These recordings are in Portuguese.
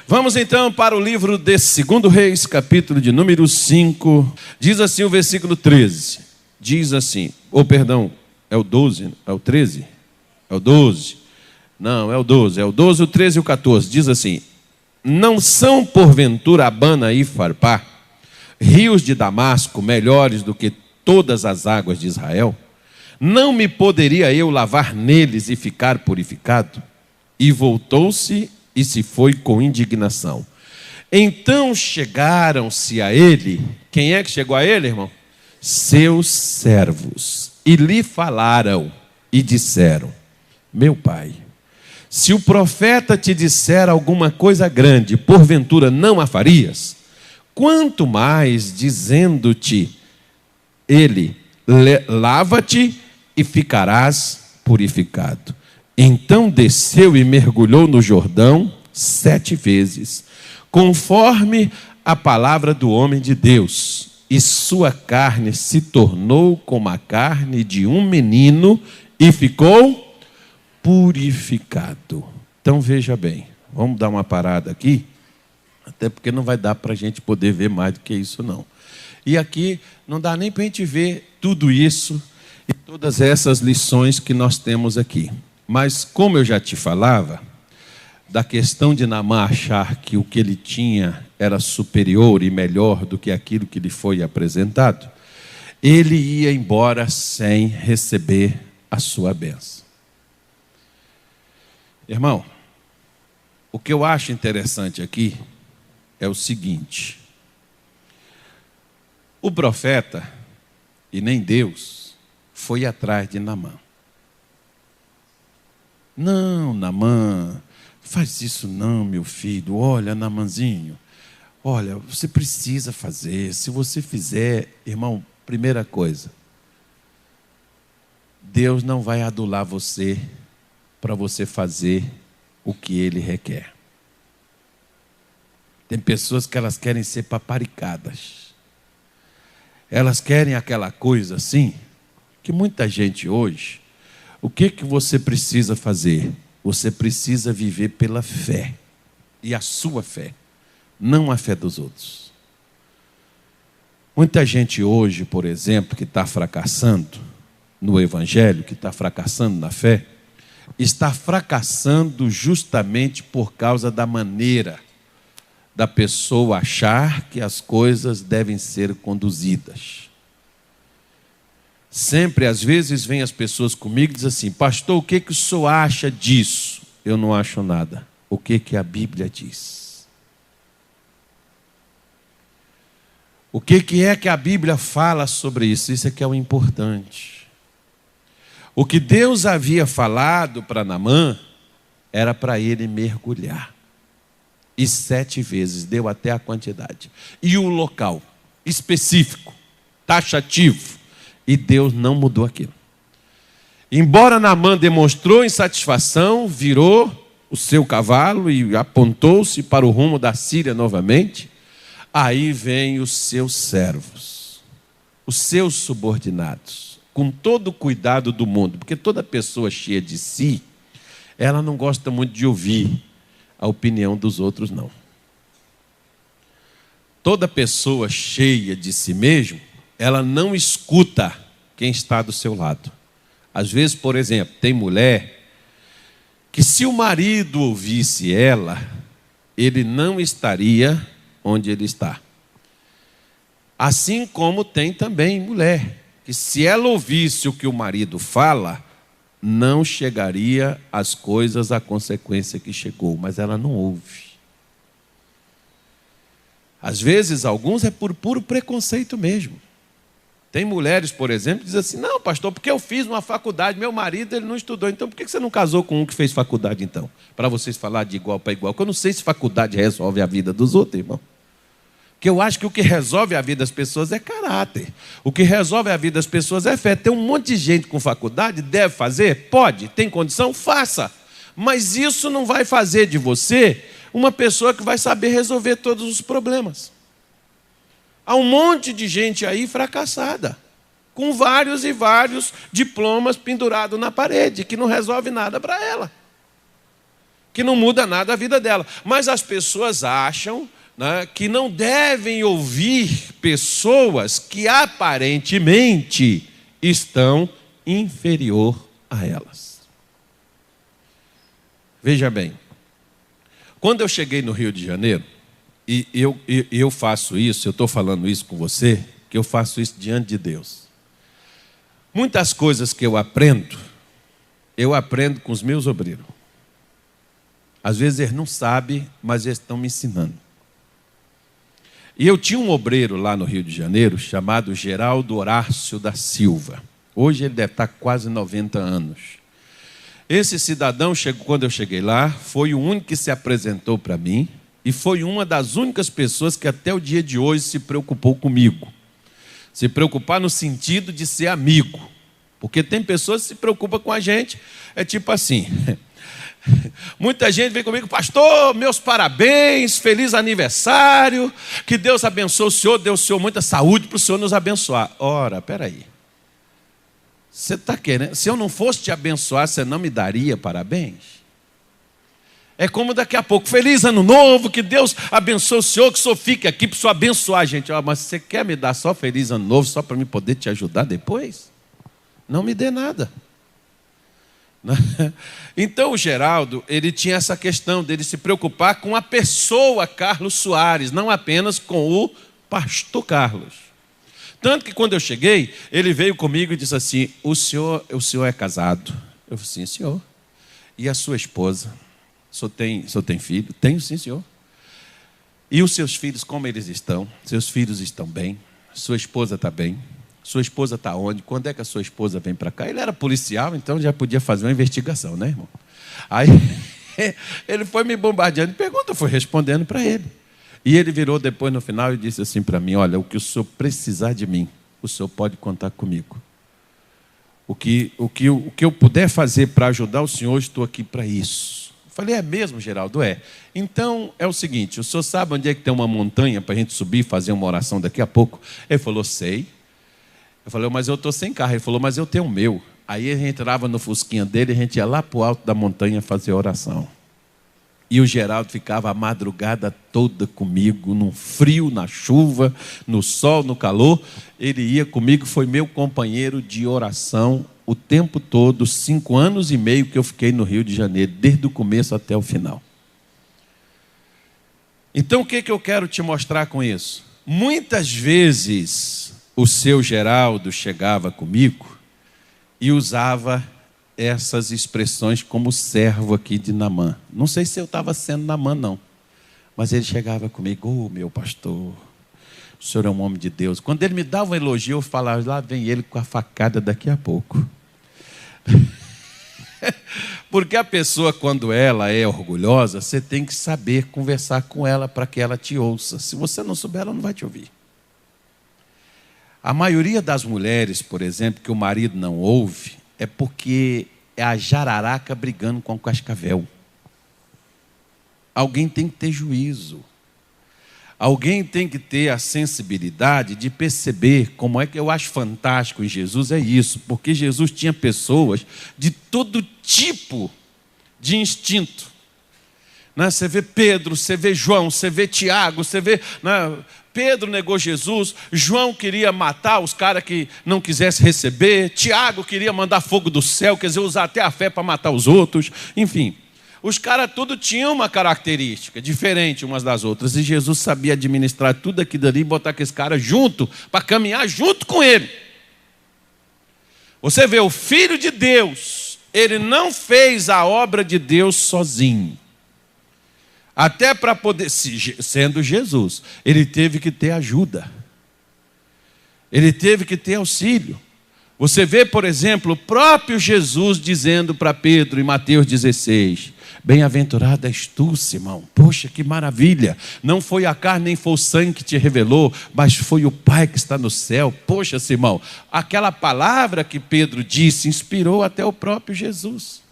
Vamos então para o livro de 2 Reis, capítulo de número 5. Diz assim o versículo 13. Diz assim, é o 12, é o 13? É o 12? Não, é o 12, o 13 e o 14. Diz assim: não são porventura Abana e Farpá, rios de Damasco, melhores do que todas as águas de Israel? Não me poderia eu lavar neles e ficar purificado? E voltou-se e se foi com indignação. Então chegaram-se a ele. Quem é que chegou a ele, irmão? Seus servos. E lhe falaram e disseram: meu pai, se o profeta te disser alguma coisa grande, porventura não a farias? Quanto mais dizendo-te ele: lava-te e ficarás purificado. Então desceu e mergulhou no Jordão 7 vezes, conforme a palavra do homem de Deus, e sua carne se tornou como a carne de um menino, e ficou purificado. Então veja bem, vamos dar uma parada aqui, até porque não vai dar para a gente poder ver mais do que isso não. E aqui não dá nem para a gente ver tudo isso e todas essas lições que nós temos aqui. Mas como eu já te falava, da questão de Naamã achar que o que ele tinha era superior e melhor do que aquilo que lhe foi apresentado, ele ia embora sem receber a sua bênção. Irmão, o que eu acho interessante aqui é o seguinte: o profeta, e nem Deus, foi atrás de Naamã. Não, Naamã, faz isso não, meu filho. Olha, Naamãzinho, olha, você precisa fazer. Se você fizer, irmão, primeira coisa, Deus não vai adular você para você fazer o que Ele requer. Tem pessoas que elas querem ser paparicadas. Elas querem aquela coisa assim, que muita gente hoje, o que você precisa fazer? Você precisa viver pela fé. E a sua fé, não a fé dos outros. Muita gente hoje, por exemplo, que está fracassando no Evangelho, que está fracassando na fé, está fracassando justamente por causa da maneira da pessoa achar que as coisas devem ser conduzidas. Sempre, às vezes, vêm as pessoas comigo e dizem assim: pastor, o que o senhor acha disso? Eu não acho nada. O que a Bíblia diz? O que é que a Bíblia fala sobre isso? Isso é que é o importante. O que Deus havia falado para Naamã era para ele mergulhar. E 7 vezes, deu até a quantidade. E o local específico, taxativo. E Deus não mudou aquilo. Embora Naamã demonstrou insatisfação, virou o seu cavalo e apontou-se para o rumo da Síria novamente, aí vem os seus servos, os seus subordinados, com todo o cuidado do mundo, porque toda pessoa cheia de si, ela não gosta muito de ouvir a opinião dos outros, não. Toda pessoa cheia de si mesmo, ela não escuta quem está do seu lado. Às vezes, por exemplo, tem mulher que, se o marido ouvisse ela, ele não estaria onde ele está. Assim como tem também mulher que, se ela ouvisse o que o marido fala, não chegaria às coisas, à consequência que chegou, mas ela não ouve. Às vezes, alguns é por puro preconceito mesmo. Tem mulheres, por exemplo, que dizem assim: não, pastor, porque eu fiz uma faculdade, meu marido ele não estudou, então por que você não casou com um que fez faculdade então? Para vocês falar de igual para igual. Porque eu não sei se faculdade resolve a vida dos outros, irmão. Porque eu acho que o que resolve a vida das pessoas é caráter. O que resolve a vida das pessoas é fé. Tem um monte de gente com faculdade, deve fazer? Pode, tem condição? Faça. Mas isso não vai fazer de você uma pessoa que vai saber resolver todos os problemas. Há um monte de gente aí fracassada, com vários e vários diplomas pendurados na parede, que não resolve nada para ela. que não muda nada a vida dela. Mas as pessoas acham, né, que não devem ouvir pessoas que aparentemente estão inferior a elas. Veja bem, quando eu cheguei no Rio de Janeiro, e eu faço isso, eu estou falando isso com você, que eu faço isso diante de Deus. Muitas coisas que eu aprendo com os meus obreiros. Às vezes eles não sabem, mas eles estão me ensinando. E eu tinha um obreiro lá no Rio de Janeiro, chamado Geraldo Horácio da Silva. Hoje ele deve estar quase 90 anos. Esse cidadão, quando eu cheguei lá, foi o único que se apresentou para mim e foi uma das únicas pessoas que até o dia de hoje se preocupou comigo. Se preocupar no sentido de ser amigo. Porque tem pessoas que se preocupam com a gente, é tipo assim. Muita gente vem comigo, pastor, meus parabéns, feliz aniversário, que Deus abençoe o senhor, dê o senhor muita saúde para o senhor nos abençoar. Ora, peraí. Você está querendo? Se eu não fosse te abençoar, você não me daria parabéns? É como daqui a pouco, feliz ano novo, que Deus abençoe o senhor, que o senhor fique aqui para o senhor abençoar a gente. Mas você quer me dar só feliz ano novo, só para mim poder te ajudar depois? Não me dê nada. Então o Geraldo, ele tinha essa questão dele se preocupar com a pessoa Carlos Soares, não apenas com o pastor Carlos. Tanto que quando eu cheguei, ele veio comigo e disse assim, o senhor é casado? Eu falei, sim, senhor. E a sua esposa? O senhor tem filho? Tenho, sim, senhor. E os seus filhos, como eles estão? Seus filhos estão bem? Sua esposa está bem? Sua esposa está onde? Quando é que a sua esposa vem para cá? Ele era policial, então já podia fazer uma investigação, né, irmão? Aí ele foi me bombardeando de perguntas, eu fui respondendo para ele. E ele virou depois no final e disse assim para mim, olha, o que o senhor precisar de mim, o senhor pode contar comigo. O que eu puder fazer para ajudar o senhor, estou aqui para isso. Eu falei, é mesmo, Geraldo? É. Então é o seguinte, o senhor sabe onde é que tem uma montanha para a gente subir e fazer uma oração daqui a pouco? Ele falou, sei. Eu falei, mas eu estou sem carro. Ele falou, mas eu tenho o meu. Aí a gente entrava no fusquinha dele, a gente ia lá para o alto da montanha fazer oração. E o Geraldo ficava a madrugada toda comigo, no frio, na chuva, no sol, no calor. Ele ia comigo, foi meu companheiro de oração o tempo todo, 5 anos e meio que eu fiquei no Rio de Janeiro, desde o começo até o final. Então o que eu quero te mostrar com isso? Muitas vezes o seu Geraldo chegava comigo e usava essas expressões como servo aqui de Naamã. Não sei se eu estava sendo Naamã, não. Mas ele chegava comigo, meu pastor, o senhor é um homem de Deus. Quando ele me dava um elogio, eu falava, lá vem ele com a facada daqui a pouco. Porque a pessoa, quando ela é orgulhosa, você tem que saber conversar com ela para que ela te ouça. Se você não souber, ela não vai te ouvir. A maioria das mulheres, por exemplo, que o marido não ouve, é porque é a jararaca brigando com o cascavel. Alguém tem que ter juízo. Alguém tem que ter a sensibilidade de perceber como é que eu acho fantástico em Jesus, é isso. Porque Jesus tinha pessoas de todo tipo de instinto. Você vê Pedro, você vê João, você vê Tiago, você vê... Pedro negou Jesus, João queria matar os caras que não quisessem receber, Tiago queria mandar fogo do céu, quer dizer, usar até a fé para matar os outros, enfim. Os caras tudo tinham uma característica diferente umas das outras, e Jesus sabia administrar tudo aquilo ali e botar aqueles caras junto, para caminhar junto com ele. Você vê, o Filho de Deus, ele não fez a obra de Deus sozinho. Até para poder, sendo Jesus, ele teve que ter ajuda. Ele teve que ter auxílio. Você vê, por exemplo, o próprio Jesus dizendo para Pedro em Mateus 16, bem-aventurado és tu, Simão. Poxa, que maravilha. Não foi a carne nem foi o sangue que te revelou, mas foi o Pai que está no céu. Poxa, Simão, aquela palavra que Pedro disse inspirou até o próprio Jesus.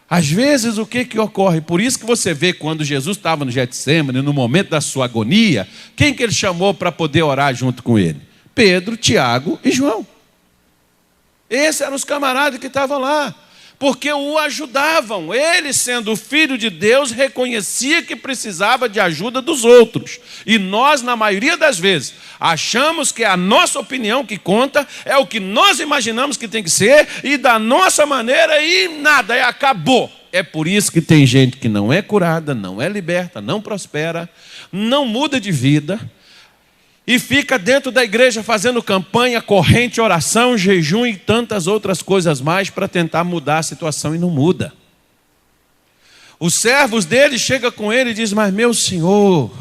Às vezes o que ocorre? Por isso que você vê quando Jesus estava no Getsêmani, no momento da sua agonia, quem que ele chamou para poder orar junto com ele? Pedro, Tiago e João. Esses eram os camaradas que estavam lá. porque o ajudavam. Ele, sendo filho de Deus, reconhecia que precisava de ajuda dos outros. E nós, na maioria das vezes, achamos que é a nossa opinião que conta, é o que nós imaginamos que tem que ser, e da nossa maneira, e nada, acabou. É por isso que tem gente que não é curada, não é liberta, não prospera, não muda de vida, e fica dentro da igreja fazendo campanha, corrente, oração, jejum e tantas outras coisas mais para tentar mudar a situação e não muda. Os servos dele chegam com ele e dizem: mas meu senhor,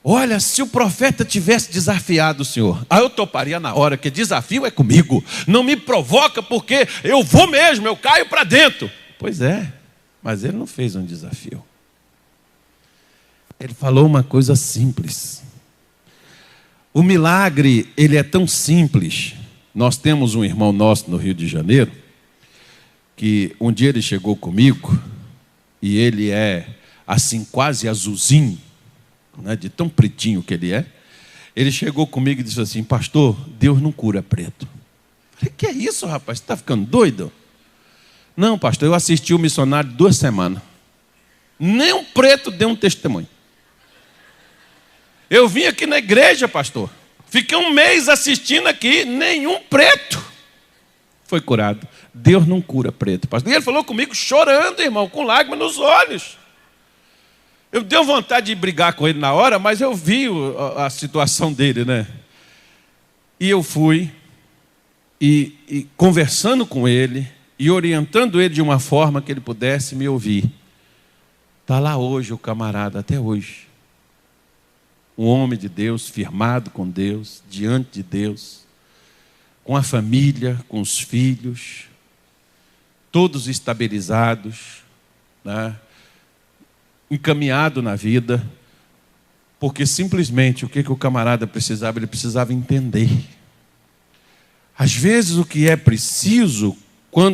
olha, se o profeta tivesse desafiado o senhor, eu toparia na hora, que desafio é comigo, não me provoca porque eu vou mesmo, eu caio para dentro. Pois é, mas ele não fez um desafio. Ele falou uma coisa simples. O milagre, ele é tão simples. Nós temos um irmão nosso no Rio de Janeiro, que um dia ele chegou comigo, e ele é assim quase azulzinho, né, de tão pretinho que ele é. Ele chegou comigo e disse assim: pastor, Deus não cura preto. Eu falei: que é isso, rapaz? Você está ficando doido? Não, pastor, eu assisti o missionário 2 semanas. Nem um preto deu um testemunho. Eu vim aqui na igreja, pastor. Fiquei 1 mês assistindo aqui, nenhum preto foi curado. Deus não cura preto, pastor. E ele falou comigo chorando, irmão, com lágrimas nos olhos. Eu dei vontade de brigar com ele na hora, mas eu vi a situação dele, né? E eu fui, e conversando com ele, e orientando ele de uma forma que ele pudesse me ouvir. Está lá hoje o camarada, até hoje. Um homem de Deus, firmado com Deus, diante de Deus, com a família, com os filhos, todos estabilizados, né? Encaminhado na vida, porque simplesmente o que o camarada precisava? Ele precisava entender. Às vezes o que é preciso,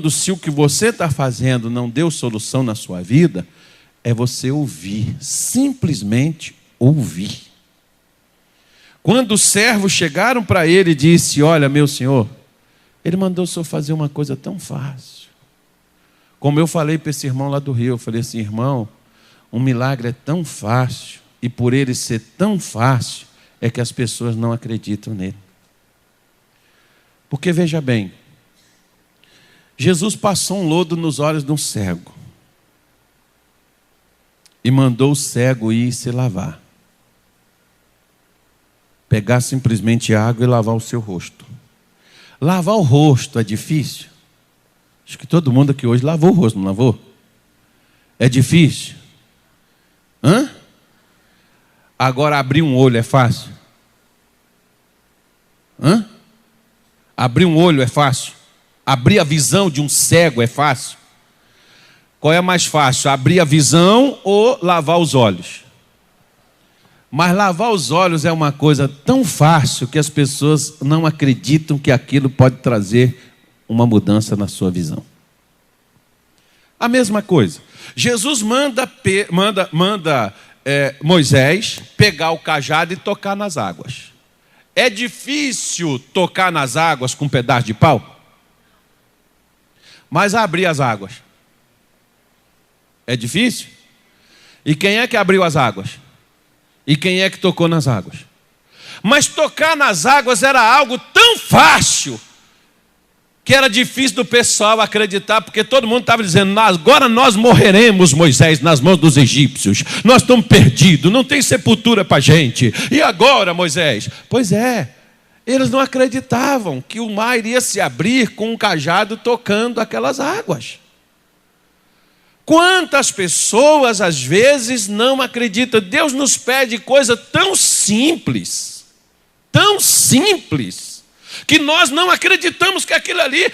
se o que você está fazendo não deu solução na sua vida, é você ouvir, simplesmente ouvir. Quando os servos chegaram para ele e disse: olha, meu senhor, ele mandou o senhor fazer uma coisa tão fácil. Como eu falei para esse irmão lá do Rio, eu falei assim: irmão, um milagre é tão fácil, e por ele ser tão fácil, é que as pessoas não acreditam nele. Porque veja bem, Jesus passou um lodo nos olhos de um cego, e mandou o cego ir se lavar. Pegar simplesmente água e lavar o seu rosto. Lavar o rosto é difícil? Acho que todo mundo aqui hoje lavou o rosto, não lavou? É difícil? Hã? Agora abrir um olho é fácil? Hã? Abrir um olho é fácil? Abrir a visão de um cego é fácil? Qual é mais fácil? Abrir a visão ou lavar os olhos? Mas lavar os olhos é uma coisa tão fácil que as pessoas não acreditam que aquilo pode trazer uma mudança na sua visão. A mesma coisa. Jesus manda Moisés pegar o cajado e tocar nas águas. É difícil tocar nas águas com um pedaço de pau? Mas abrir as águas é difícil? E quem é que abriu as águas? E quem é que tocou nas águas? Mas tocar nas águas era algo tão fácil que era difícil do pessoal acreditar, porque todo mundo estava dizendo: agora nós morreremos, Moisés, nas mãos dos egípcios. Nós estamos perdidos, não tem sepultura para a gente. E agora, Moisés? Pois é, eles não acreditavam que o mar iria se abrir com um cajado tocando aquelas águas. Quantas pessoas às vezes não acreditam? Deus nos pede coisa tão simples, que nós não acreditamos que aquilo ali,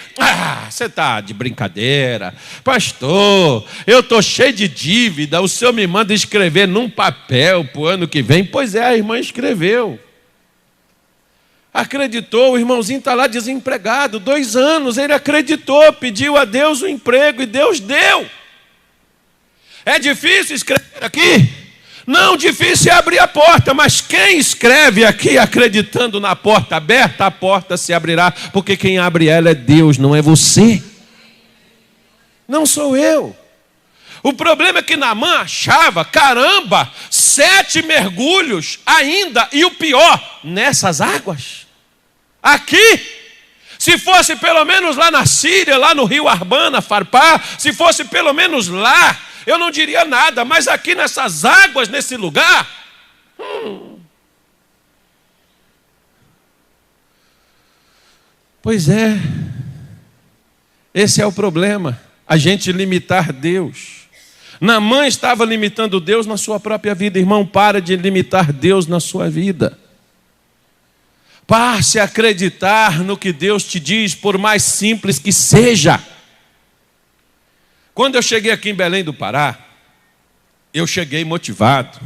você está de brincadeira, pastor, eu estou cheio de dívida, o senhor me manda escrever num papel para o ano que vem. Pois é, a irmã escreveu, acreditou, o irmãozinho está lá desempregado, 2 anos, ele acreditou, pediu a Deus o emprego e Deus deu. É difícil escrever aqui? Não, difícil é abrir a porta, mas quem escreve aqui acreditando na porta aberta, a porta se abrirá, porque quem abre ela é Deus, não é você. Não sou eu. O problema é que Naamã achava, caramba, 7 mergulhos ainda, e o pior, nessas águas. Aqui, se fosse pelo menos lá na Síria, lá no rio Arbana, Farpá, se fosse pelo menos lá, eu não diria nada, mas aqui nessas águas, nesse lugar, Pois é, esse é o problema, a gente limitar Deus. Naamã estava limitando Deus na sua própria vida. Irmão, para de limitar Deus na sua vida. Passe a acreditar no que Deus te diz, por mais simples que seja. Quando eu cheguei aqui em Belém do Pará, eu cheguei motivado.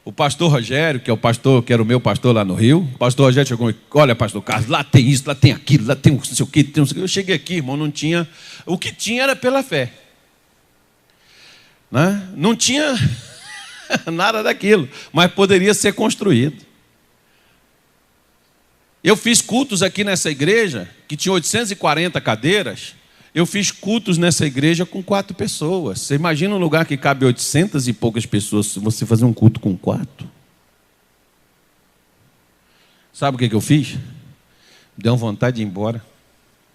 O pastor Rogério, que é o pastor, que era o meu pastor lá no Rio, o pastor Rogério chegou e olha, pastor Carlos, lá tem isso, lá tem aquilo, lá tem não sei o que, tem não sei o que. Eu cheguei aqui, irmão, não tinha, o que tinha era pela fé. Né? Não tinha nada daquilo, mas poderia ser construído. Eu fiz cultos aqui nessa igreja, que tinha 840 cadeiras, eu fiz cultos nessa igreja com 4 pessoas. Você imagina um lugar que cabe 800 e poucas pessoas, se você fazer um culto com 4? Sabe o que eu fiz? Deu vontade de ir embora.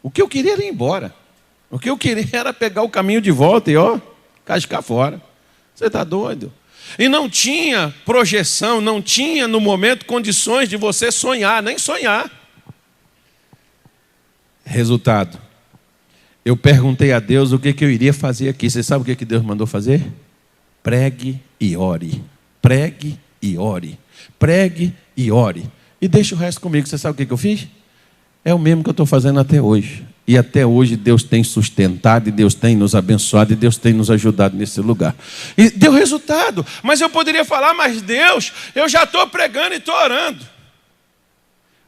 O que eu queria era ir embora. O que eu queria era pegar o caminho de volta e cascar fora. Você está doido? E não tinha projeção, não tinha no momento condições de você sonhar, nem sonhar. Resultado. Eu perguntei a Deus o que eu iria fazer aqui. Você sabe o que Deus mandou fazer? Pregue e ore. Pregue e ore. Pregue e ore. E deixa o resto comigo. Você sabe o que eu fiz? É o mesmo que eu estou fazendo até hoje. E até hoje Deus tem sustentado, e Deus tem nos abençoado, e Deus tem nos ajudado nesse lugar. E deu resultado. Mas eu poderia falar, mas Deus, eu já estou pregando e estou orando.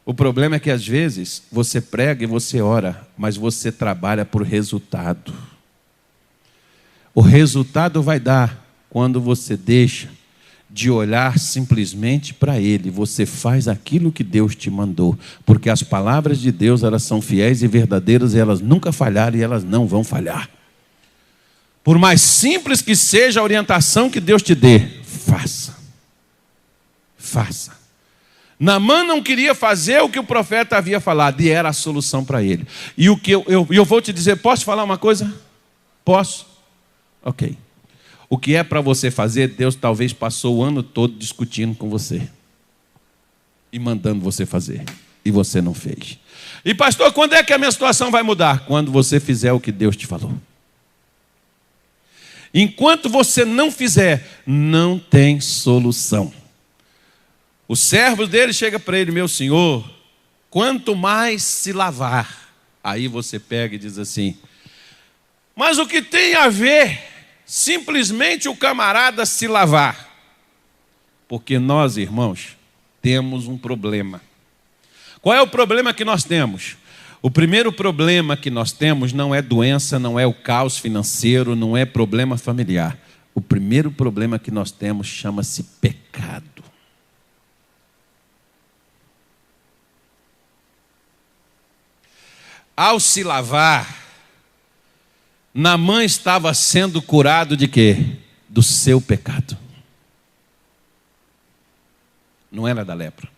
O problema é que às vezes você prega e você ora, mas você trabalha por resultado. O resultado vai dar quando você deixa de olhar simplesmente para Ele. Você faz aquilo que Deus te mandou. Porque as palavras de Deus, elas são fiéis e verdadeiras, e elas nunca falharam e elas não vão falhar. Por mais simples que seja a orientação que Deus te dê, faça. Faça. Naamã não queria fazer o que o profeta havia falado, e era a solução para ele. E o que eu vou te dizer, posso falar uma coisa? Posso? Ok. O que é para você fazer, Deus talvez passou o ano todo discutindo com você. E mandando você fazer. E você não fez. E pastor, quando é que a minha situação vai mudar? Quando você fizer o que Deus te falou. Enquanto você não fizer, não tem solução. O servo dele chega para ele, meu senhor, quanto mais se lavar. Aí você pega e diz assim, mas o que tem a ver simplesmente o camarada se lavar? Porque nós, irmãos, temos um problema. Qual é o problema que nós temos? O primeiro problema que nós temos não é doença, não é o caos financeiro, não é problema familiar. O primeiro problema que nós temos chama-se pecado. Ao se lavar, Naamã estava sendo curado de quê? Do seu pecado. Não era da lepra.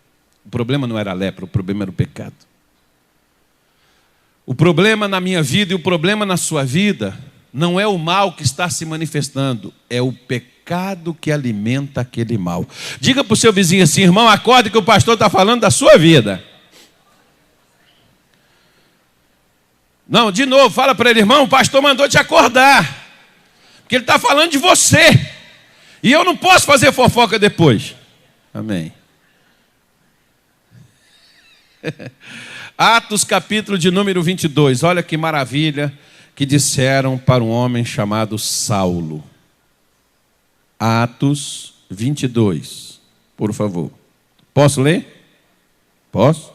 O problema não era a lepra, o problema era o pecado. O problema na minha vida e o problema na sua vida não é o mal que está se manifestando, é o pecado que alimenta aquele mal. Diga para o seu vizinho assim, irmão, acorde que o pastor está falando da sua vida. Não, de novo, fala para ele, irmão, o pastor mandou te acordar. Porque ele está falando de você. E eu não posso fazer fofoca depois. Amém. Atos capítulo de número 22. Olha que maravilha que disseram para um homem chamado Saulo. Atos 22. Por favor. Posso ler? Posso?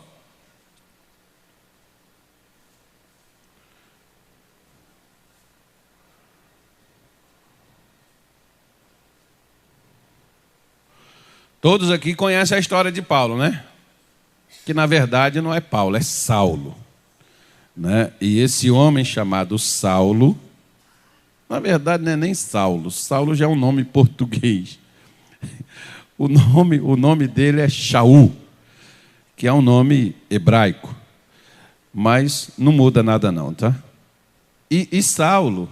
Todos aqui conhecem a história de Paulo, né? Que na verdade não é Paulo, é Saulo, né? E esse homem chamado Saulo, Na verdade, não é nem Saulo. Saulo já é um nome português. O nome dele é Shaul, que é um nome hebraico. Mas não muda nada não, tá? E Saulo,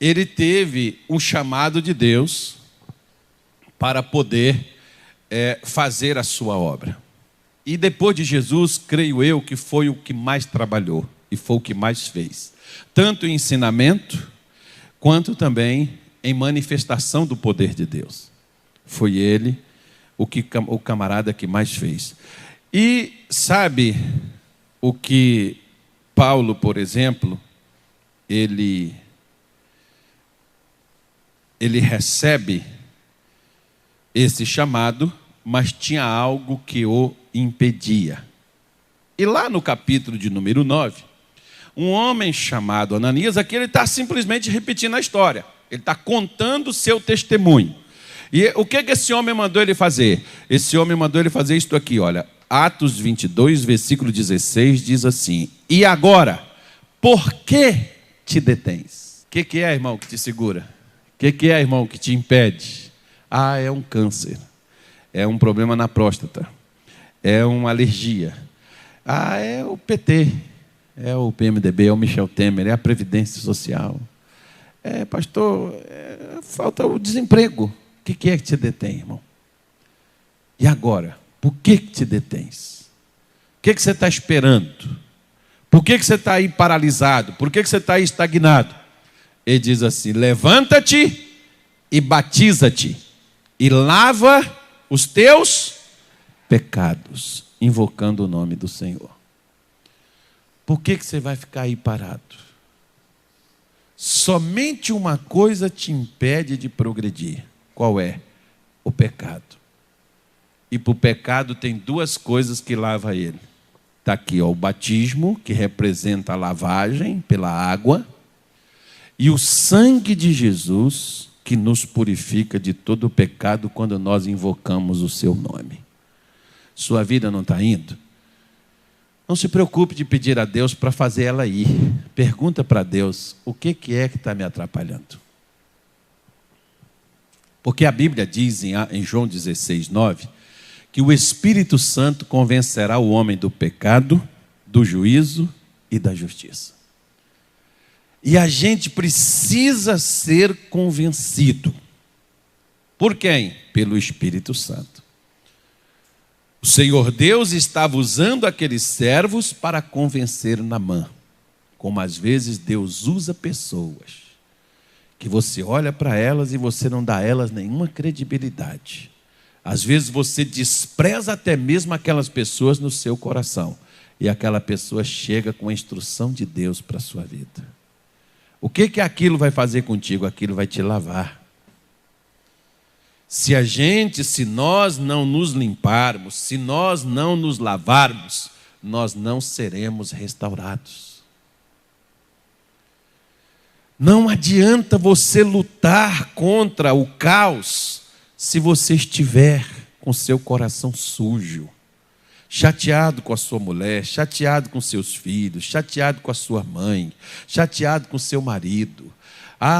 ele teve um chamado de Deus para poder fazer a sua obra. E depois de Jesus, creio eu que foi o que mais trabalhou e foi o que mais fez. Tanto em ensinamento, quanto também em manifestação do poder de Deus. Foi ele o camarada que mais fez. E sabe o que Paulo, por exemplo, ele recebe esse chamado, mas tinha algo que o impedia. E lá no capítulo de número 9, um homem chamado Ananias, aqui ele está simplesmente repetindo a história. Ele está contando o seu testemunho. E o que esse homem mandou ele fazer? Esse homem mandou ele fazer isto aqui, olha. Atos 22, versículo 16, diz assim: e agora, por que te detens? O que é, irmão, que te segura? O que é, irmão, que te impede? Ah, é um câncer. É um problema na próstata. É uma alergia. Ah, é o PT. É o PMDB, é o Michel Temer, é a Previdência Social. Pastor, falta o desemprego. O que é que te detém, irmão? E agora? Por que te detens? O que você está esperando? Por que você está aí paralisado? Por que você está aí estagnado? Ele diz assim: levanta-te e batiza-te e lava os teus pecados, invocando o nome do Senhor. Por que você vai ficar aí parado? Somente uma coisa te impede de progredir. Qual é? O pecado. E para o pecado tem duas coisas que lava ele. Está aqui, ó, o batismo, que representa a lavagem pela água, e o sangue de Jesus, que nos purifica de todo o pecado quando nós invocamos o seu nome. Sua vida não está indo? Não se preocupe de pedir a Deus para fazer ela ir. Pergunta para Deus, o que é que está me atrapalhando? Porque a Bíblia diz em João 16, 9, que o Espírito Santo convencerá o homem do pecado, do juízo e da justiça. E a gente precisa ser convencido. Por quem? Pelo Espírito Santo. O Senhor Deus estava usando aqueles servos para convencer Naamã. Como às vezes Deus usa pessoas que você olha para elas e você não dá a elas nenhuma credibilidade. Às vezes você despreza até mesmo aquelas pessoas no seu coração. E aquela pessoa chega com a instrução de Deus para a sua vida. O que aquilo vai fazer contigo? Aquilo vai te lavar. Se nós não nos limparmos, se nós não nos lavarmos, nós não seremos restaurados. Não adianta você lutar contra o caos se você estiver com seu coração sujo, chateado com a sua mulher, chateado com seus filhos, chateado com a sua mãe, chateado com seu marido,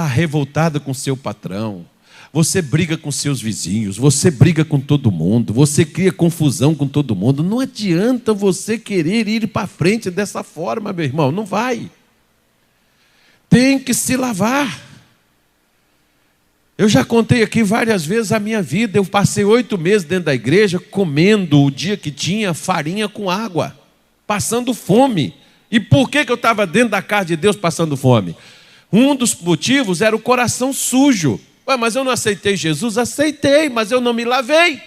revoltado com seu patrão. Você briga com seus vizinhos, você briga com todo mundo, você cria confusão com todo mundo. Não adianta você querer ir para frente dessa forma, meu irmão, não vai. Tem que se lavar. Eu já contei aqui várias vezes a minha vida. Eu passei 8 meses dentro da igreja, comendo o dia que tinha farinha com água, passando fome. E por que eu estava dentro da casa de Deus passando fome? Um dos motivos era o coração sujo. Mas eu não aceitei Jesus? Aceitei, mas eu não me lavei.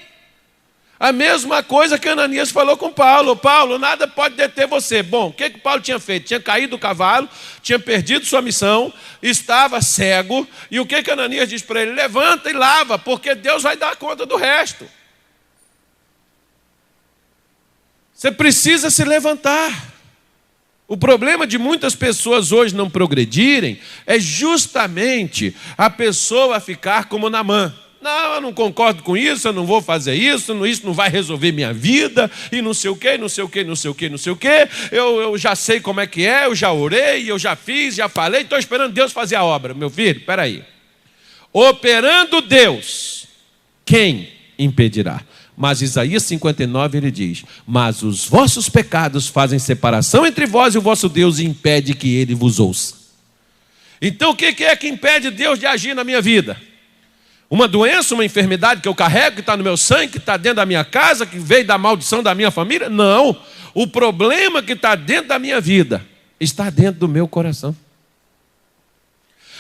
A mesma coisa que Ananias falou com Paulo. Paulo, nada pode deter você. Bom, o que Paulo tinha feito? Tinha caído do cavalo, tinha perdido sua missão, estava cego. E o que Ananias diz para ele? Levanta e lava, porque Deus vai dar conta do resto. Você precisa se levantar. O problema de muitas pessoas hoje não progredirem é justamente a pessoa ficar como Naamã. Não, eu não concordo com isso, eu não vou fazer isso não vai resolver minha vida, e não sei o quê, não sei o quê, não sei o quê, não sei o quê. Eu já sei como é que é, eu já orei, eu já fiz, já falei, estou esperando Deus fazer a obra. Meu filho, espera aí. Operando Deus, quem impedirá? Mas Isaías 59 ele diz: mas os vossos pecados fazem separação entre vós e o vosso Deus e impede que ele vos ouça. Então o que é que impede Deus de agir na minha vida? Uma doença, uma enfermidade que eu carrego, que está no meu sangue, que está dentro da minha casa, que veio da maldição da minha família? Não. O problema que está dentro da minha vida está dentro do meu coração.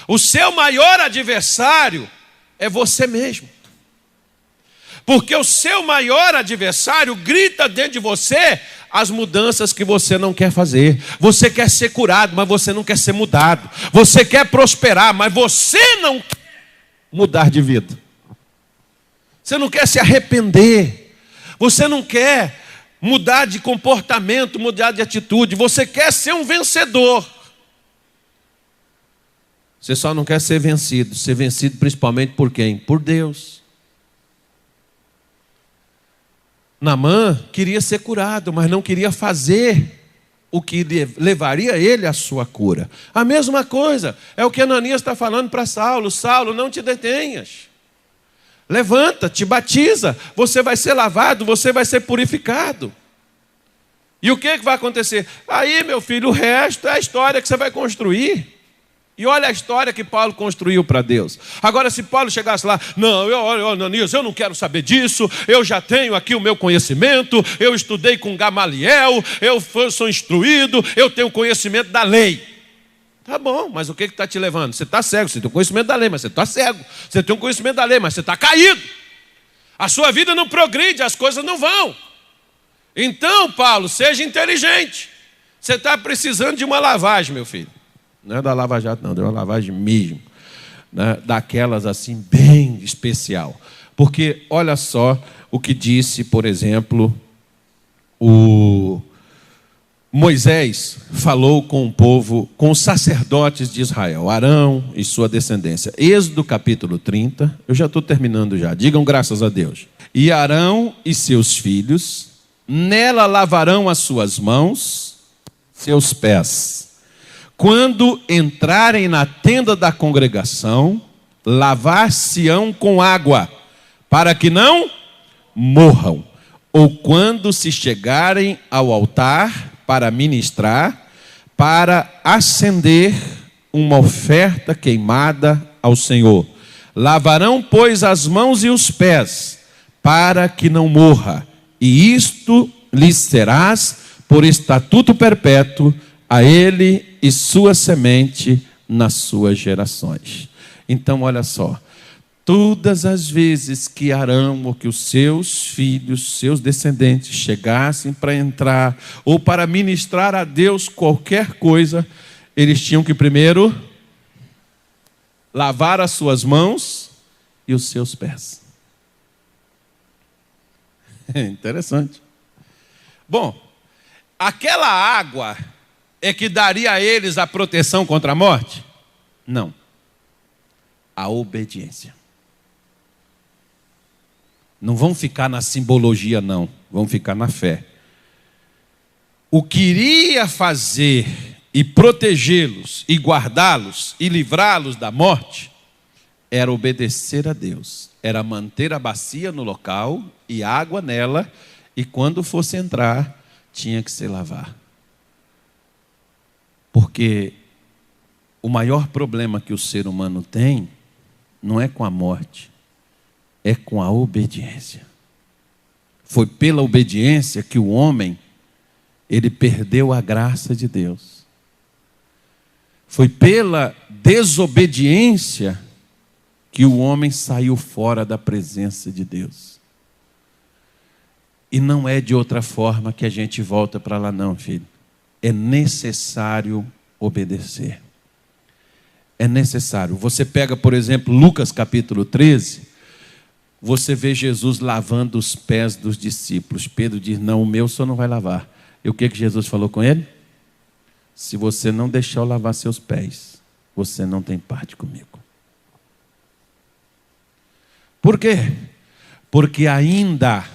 O seu maior adversário é você mesmo. Porque o seu maior adversário grita dentro de você as mudanças que você não quer fazer. Você quer ser curado, mas você não quer ser mudado. Você quer prosperar, mas você não quer mudar de vida. Você não quer se arrepender. Você não quer mudar de comportamento, mudar de atitude. Você quer ser um vencedor. Você só não quer ser vencido. Ser vencido principalmente por quem? Por Deus. Naamã queria ser curado, mas não queria fazer o que levaria ele à sua cura. A mesma coisa é o que Ananias está falando para Saulo. Saulo, não te detenhas. Levanta, te batiza. Você vai ser lavado, você vai ser purificado. E o que vai acontecer? Aí, meu filho, o resto é a história que você vai construir. E olha a história que Paulo construiu para Deus. Agora, se Paulo chegasse lá, não, Ananias, eu não quero saber disso, eu já tenho aqui o meu conhecimento, eu estudei com Gamaliel, eu sou instruído, eu tenho conhecimento da lei. Tá bom, mas o que está te levando? Você está cego, você tem o conhecimento da lei, mas você está cego. Você tem o conhecimento da lei, mas você está caído. A sua vida não progride, as coisas não vão. Então, Paulo, seja inteligente. Você está precisando de uma lavagem, meu filho. Não é da Lava Jato, não, é uma lavagem mesmo, né? Daquelas assim, bem especial. Porque olha só o que disse, por exemplo, o Moisés falou com o povo, com os sacerdotes de Israel, Arão e sua descendência. Êxodo capítulo 30, eu já estou terminando já, digam graças a Deus. E Arão e seus filhos, nela lavarão as suas mãos, seus pés. Quando entrarem na tenda da congregação, lavar-se-ão com água, para que não morram. Ou quando se chegarem ao altar para ministrar, para acender uma oferta queimada ao Senhor. Lavarão, pois, as mãos e os pés, para que não morra. E isto lhes serás por estatuto perpétuo, a ele e sua semente nas suas gerações. Então, olha só. Todas as vezes que Arão ou que os seus filhos, seus descendentes chegassem para entrar ou para ministrar a Deus qualquer coisa, eles tinham que primeiro lavar as suas mãos e os seus pés. É interessante. Bom, aquela água é que daria a eles a proteção contra a morte? Não. A obediência. Não vão ficar na simbologia, não. Vão ficar na fé. O que iria fazer e protegê-los, e guardá-los, e livrá-los da morte, era obedecer a Deus. Era manter a bacia no local e água nela, e quando fosse entrar, tinha que se lavar. Porque o maior problema que o ser humano tem não é com a morte, é com a obediência. Foi pela obediência que o homem, ele perdeu a graça de Deus. Foi pela desobediência que o homem saiu fora da presença de Deus. E não é de outra forma que a gente volta para lá não, filho. É necessário obedecer. É necessário. Você pega, por exemplo, Lucas capítulo 13, você vê Jesus lavando os pés dos discípulos. Pedro diz, não, o meu o senhor não vai lavar. E o que Jesus falou com ele? Se você não deixar eu lavar seus pés, você não tem parte comigo. Por quê? Porque ainda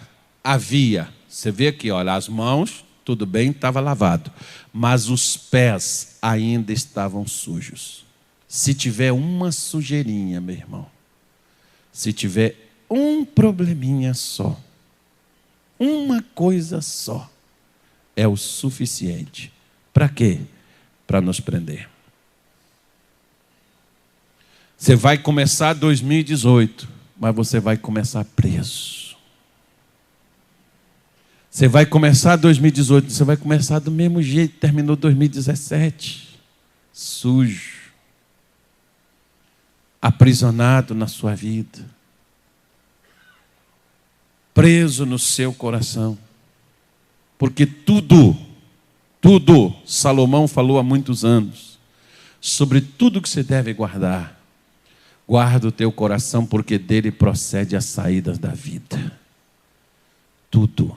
havia, você vê aqui, olha, as mãos, tudo bem, estava lavado, mas os pés ainda estavam sujos. Se tiver uma sujeirinha, meu irmão, se tiver um probleminha só, uma coisa só, é o suficiente. Para quê? Para nos prender. Você vai começar 2018, mas você vai começar preso. Você vai começar 2018, você vai começar do mesmo jeito que terminou 2017. Sujo. Aprisionado na sua vida. Preso no seu coração. Porque tudo, Salomão falou há muitos anos, sobre tudo que você deve guardar. Guarda o teu coração, porque dele procede as saídas da vida. Tudo.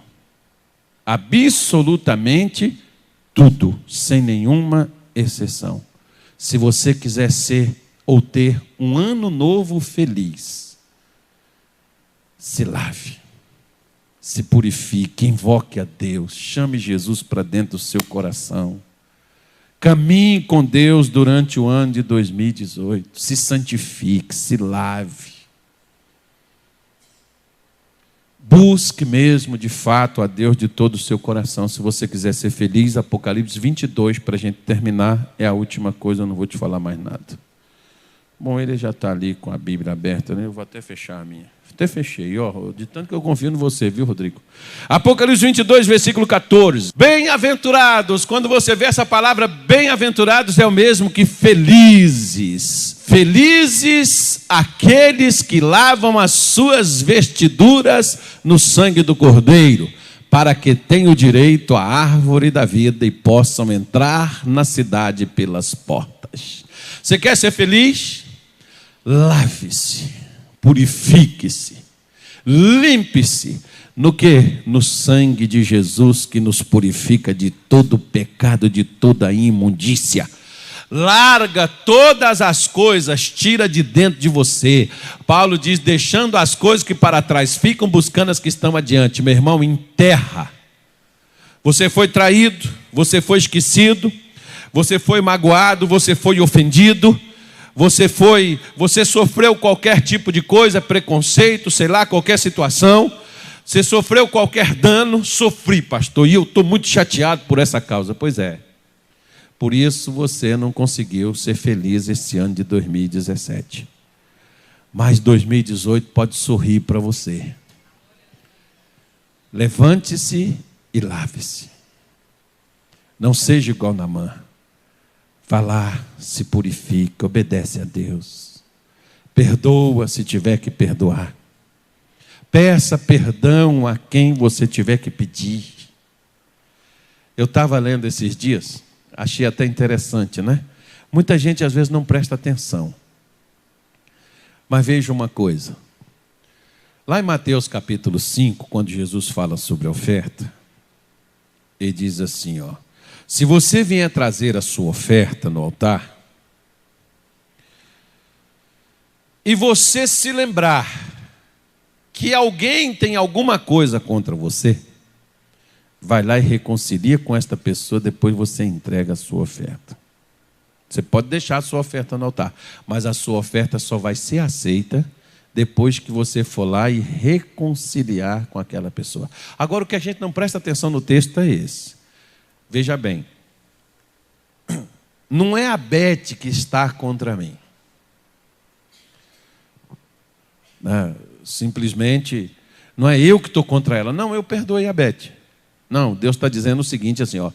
Absolutamente tudo, sem nenhuma exceção. Se você quiser ser ou ter um ano novo feliz, se lave, se purifique, invoque a Deus, chame Jesus para dentro do seu coração. Caminhe com Deus durante o ano de 2018. Se santifique, se lave. Busque mesmo, de fato, a Deus de todo o seu coração. Se você quiser ser feliz, Apocalipse 22, para a gente terminar, é a última coisa, eu não vou te falar mais nada. Bom, ele já está ali com a Bíblia aberta, né? Eu vou até fechar a minha. Até fechei, ó, de tanto que eu confio em você, viu, Rodrigo? Apocalipse 22, versículo 14. Bem-aventurados, quando você vê essa palavra bem-aventurados, é o mesmo que felizes. Felizes aqueles que lavam as suas vestiduras no sangue do Cordeiro, para que tenham direito à árvore da vida e possam entrar na cidade pelas portas. Você quer ser feliz? Lave-se. Purifique-se, limpe-se, no que? No sangue de Jesus, que nos purifica de todo pecado, de toda imundícia. Larga todas as coisas, tira de dentro de você. Paulo diz, deixando as coisas que para trás ficam, buscando as que estão adiante. Meu irmão, enterra. Você foi traído, você foi esquecido, você foi magoado, você foi ofendido. Você sofreu qualquer tipo de coisa, preconceito, sei lá, qualquer situação. Você sofreu qualquer dano. Sofri, pastor, e eu estou muito chateado por essa causa. Pois é. Por isso você não conseguiu ser feliz esse ano de 2017. Mas 2018 pode sorrir para você. Levante-se e lave-se. Não seja igual Naamã. Vá lá, se purifica, obedece a Deus. Perdoa se tiver que perdoar. Peça perdão a quem você tiver que pedir. Eu estava lendo esses dias, achei até interessante, né? Muita gente às vezes não presta atenção. Mas veja uma coisa. Lá em Mateus capítulo 5, quando Jesus fala sobre a oferta, ele diz assim, ó. Se você vier trazer a sua oferta no altar, e você se lembrar que alguém tem alguma coisa contra você, vai lá e reconcilia com esta pessoa, depois você entrega a sua oferta. Você pode deixar a sua oferta no altar, mas a sua oferta só vai ser aceita depois que você for lá e reconciliar com aquela pessoa. Agora, o que a gente não presta atenção no texto é esse. Veja bem, não é a Beth que está contra mim. Simplesmente, não é eu que estou contra ela. Não, eu perdoei a Beth. Não, Deus está dizendo o seguinte assim, ó.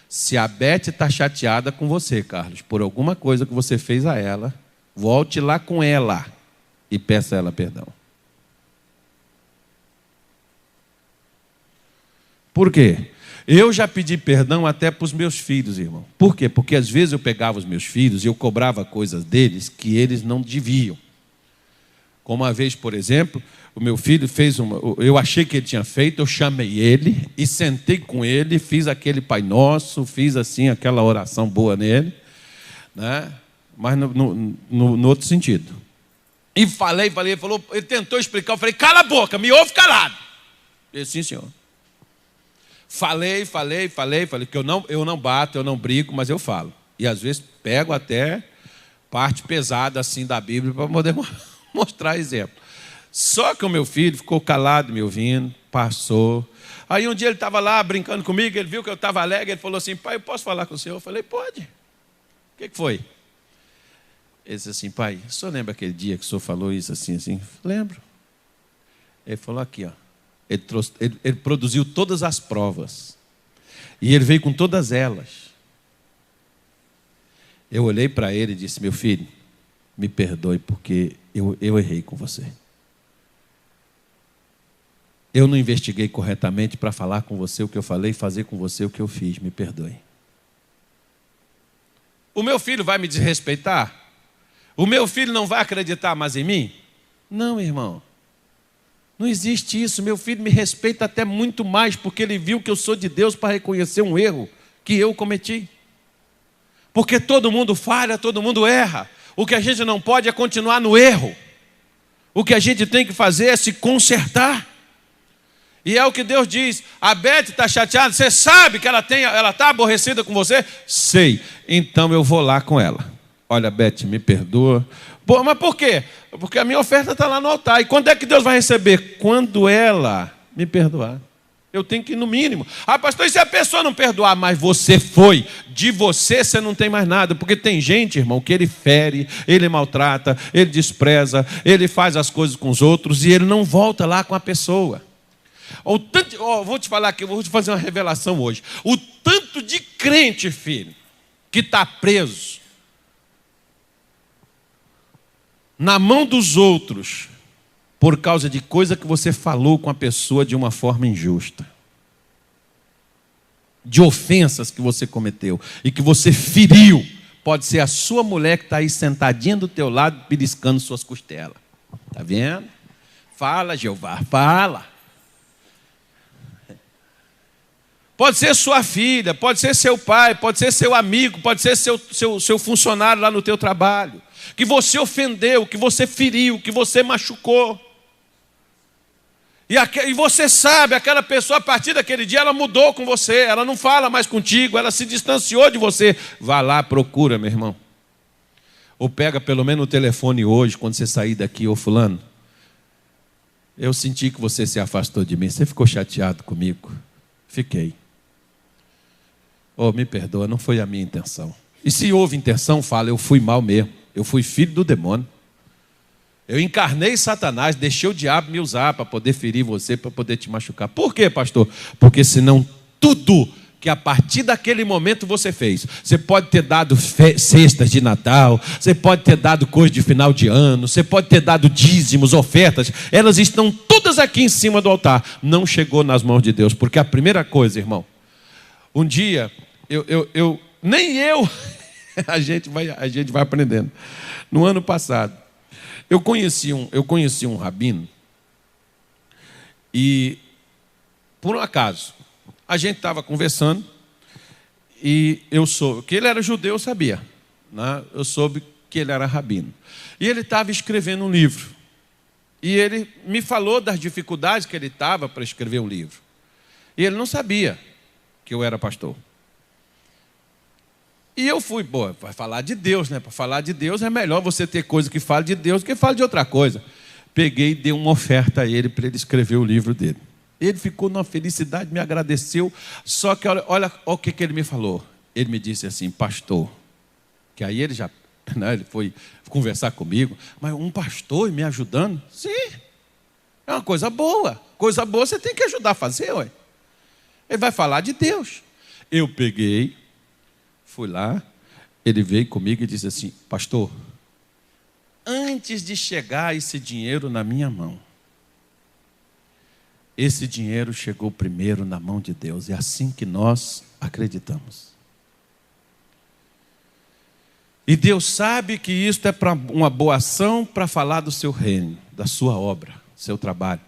Se a Beth está chateada com você, Carlos, por alguma coisa que você fez a ela, volte lá com ela e peça a ela perdão. Por quê? Eu já pedi perdão até para os meus filhos, irmão. Por quê? Porque às vezes eu pegava os meus filhos e eu cobrava coisas deles que eles não deviam. Como uma vez, por exemplo, o meu filho fez eu achei que ele tinha feito, eu chamei ele e sentei com ele, fiz aquele Pai Nosso, fiz assim aquela oração boa nele, né? Mas no outro sentido. E falei, ele tentou explicar, eu falei, cala a boca, me ouve calado. Ele disse, sim, senhor. Falei, que eu não bato, eu não brigo, mas eu falo. E às vezes pego até parte pesada assim da Bíblia para poder mostrar exemplo. Só que o meu filho ficou calado me ouvindo, passou. Aí um dia ele estava lá brincando comigo, ele viu que eu estava alegre, ele falou assim, pai, eu posso falar com o senhor? Eu falei, pode. O que foi? Ele disse assim, pai, o senhor lembra aquele dia que o senhor falou isso assim, assim? Lembro. Ele falou aqui, ó. Ele produziu todas as provas. E ele veio com todas elas. Eu olhei para ele e disse, meu filho, me perdoe porque eu errei com você. Eu não investiguei corretamente para falar com você o que eu falei, fazer com você o que eu fiz, me perdoe. O meu filho vai me desrespeitar? O meu filho não vai acreditar mais em mim? Não, irmão. Não existe isso. Meu filho me respeita até muito mais, porque ele viu que eu sou de Deus para reconhecer um erro que eu cometi. Porque todo mundo falha, todo mundo erra. O que a gente não pode é continuar no erro. O que a gente tem que fazer é se consertar. E é o que Deus diz, a Beth está chateada, você sabe que ela está aborrecida com você? Sei, então eu vou lá com ela. Olha, Beth, me perdoa. Pô, mas por quê? Porque a minha oferta está lá no altar. E quando é que Deus vai receber? Quando ela me perdoar. Eu tenho que ir no mínimo. Ah, pastor, e se a pessoa não perdoar? Mas você foi. De você não tem mais nada. Porque tem gente, irmão, que ele fere, ele maltrata, ele despreza, ele faz as coisas com os outros e ele não volta lá com a pessoa. Vou te falar aqui, vou te fazer uma revelação hoje. O tanto de crente, filho, que está preso na mão dos outros por causa de coisa que você falou com a pessoa de uma forma injusta, de ofensas que você cometeu e que você feriu. Pode ser a sua mulher que está aí sentadinha do teu lado beliscando suas costelas. Está vendo? Fala, Jeová, fala. Pode ser sua filha, pode ser seu pai, pode ser seu amigo, pode ser seu funcionário lá no teu trabalho, que você ofendeu, que você feriu, que você machucou. E você sabe, aquela pessoa a partir daquele dia ela mudou com você, ela não fala mais contigo, ela se distanciou de você. Vá lá, procura, meu irmão. Ou pega pelo menos o telefone hoje, quando você sair daqui, ô fulano, eu senti que você se afastou de mim, você ficou chateado comigo? Fiquei. Oh, me perdoa, não foi a minha intenção. E se houve intenção, fala, eu fui mal mesmo. Eu fui filho do demônio. Eu encarnei Satanás, deixei o diabo me usar para poder ferir você, para poder te machucar. Por quê, pastor? Porque senão tudo que a partir daquele momento você fez, você pode ter dado cestas de Natal, você pode ter dado coisa de final de ano, você pode ter dado dízimos, ofertas, elas estão todas aqui em cima do altar. Não chegou nas mãos de Deus, porque a primeira coisa, irmão, um dia... a gente vai aprendendo. No ano passado, eu conheci um rabino e, por um acaso, a gente estava conversando e eu soube que ele era judeu, eu sabia, né? Eu soube que ele era rabino. E ele estava escrevendo um livro. E ele me falou das dificuldades que ele estava para escrever um livro. E ele não sabia que eu era pastor. E eu fui, vai falar de Deus, né? Para falar de Deus é melhor você ter coisa que fale de Deus do que fale de outra coisa. Peguei e dei uma oferta a ele para ele escrever o livro dele. Ele ficou numa felicidade, me agradeceu. Só que olha o que ele me falou. Ele me disse assim, pastor, que aí ele já, né, ele foi conversar comigo, mas um pastor me ajudando? Sim, é uma coisa boa. Coisa boa você tem que ajudar a fazer, ué. Ele vai falar de Deus. Eu peguei, fui lá, ele veio comigo e disse assim, pastor, antes de chegar esse dinheiro na minha mão, esse dinheiro chegou primeiro na mão de Deus. É assim que nós acreditamos. E Deus sabe que isto é para uma boa ação, para falar do seu reino, da sua obra, do seu trabalho.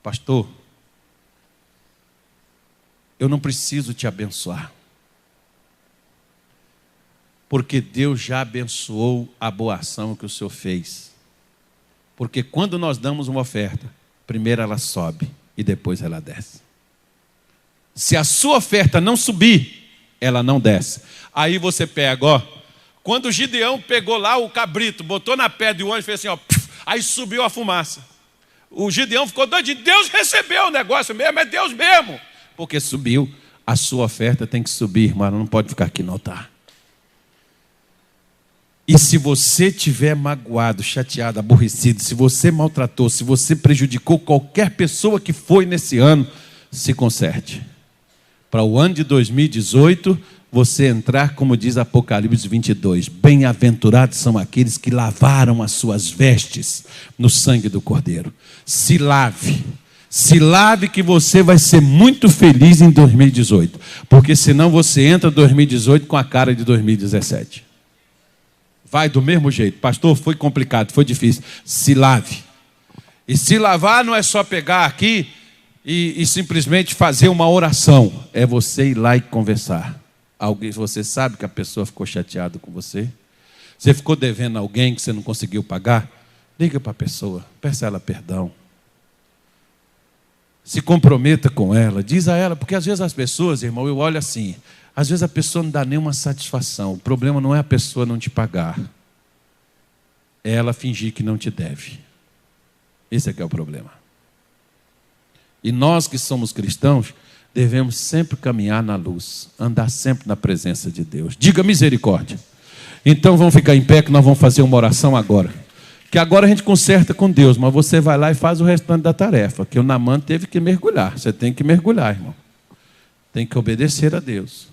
Pastor, eu não preciso te abençoar, porque Deus já abençoou a boa ação que o Senhor fez. Porque quando nós damos uma oferta, primeiro ela sobe e depois ela desce. Se a sua oferta não subir, ela não desce. Aí você pega, ó. Quando o Gideão pegou lá o cabrito, botou na pedra e o anjo fez assim, ó. Aí subiu a fumaça. O Gideão ficou doido. Deus recebeu o negócio mesmo, é Deus mesmo. Porque subiu. A sua oferta tem que subir, irmão. Ela não pode ficar aqui no altar. E se você tiver magoado, chateado, aborrecido, se você maltratou, se você prejudicou qualquer pessoa que foi nesse ano, se conserte. Para o ano de 2018, você entrar, como diz Apocalipse 22, bem-aventurados são aqueles que lavaram as suas vestes no sangue do Cordeiro. Se lave que você vai ser muito feliz em 2018, porque senão você entra em 2018 com a cara de 2017. Vai do mesmo jeito. Pastor, foi complicado, foi difícil. Se lave. E se lavar não é só pegar aqui e simplesmente fazer uma oração. É você ir lá e conversar. Alguém, você sabe que a pessoa ficou chateada com você? Você ficou devendo a alguém que você não conseguiu pagar? Liga para a pessoa, peça a ela perdão. Se comprometa com ela, diz a ela, porque às vezes as pessoas, irmão, eu olho assim, às vezes a pessoa não dá nenhuma satisfação. O problema não é a pessoa não te pagar, é ela fingir que não te deve. Esse é que é o problema. E nós que somos cristãos, devemos sempre caminhar na luz, andar sempre na presença de Deus. Diga misericórdia. Então vamos ficar em pé que nós vamos fazer uma oração agora. Que agora a gente conserta com Deus, mas você vai lá e faz o restante da tarefa, que o Naamã teve que mergulhar. Você tem que mergulhar, irmão. Tem que obedecer a Deus.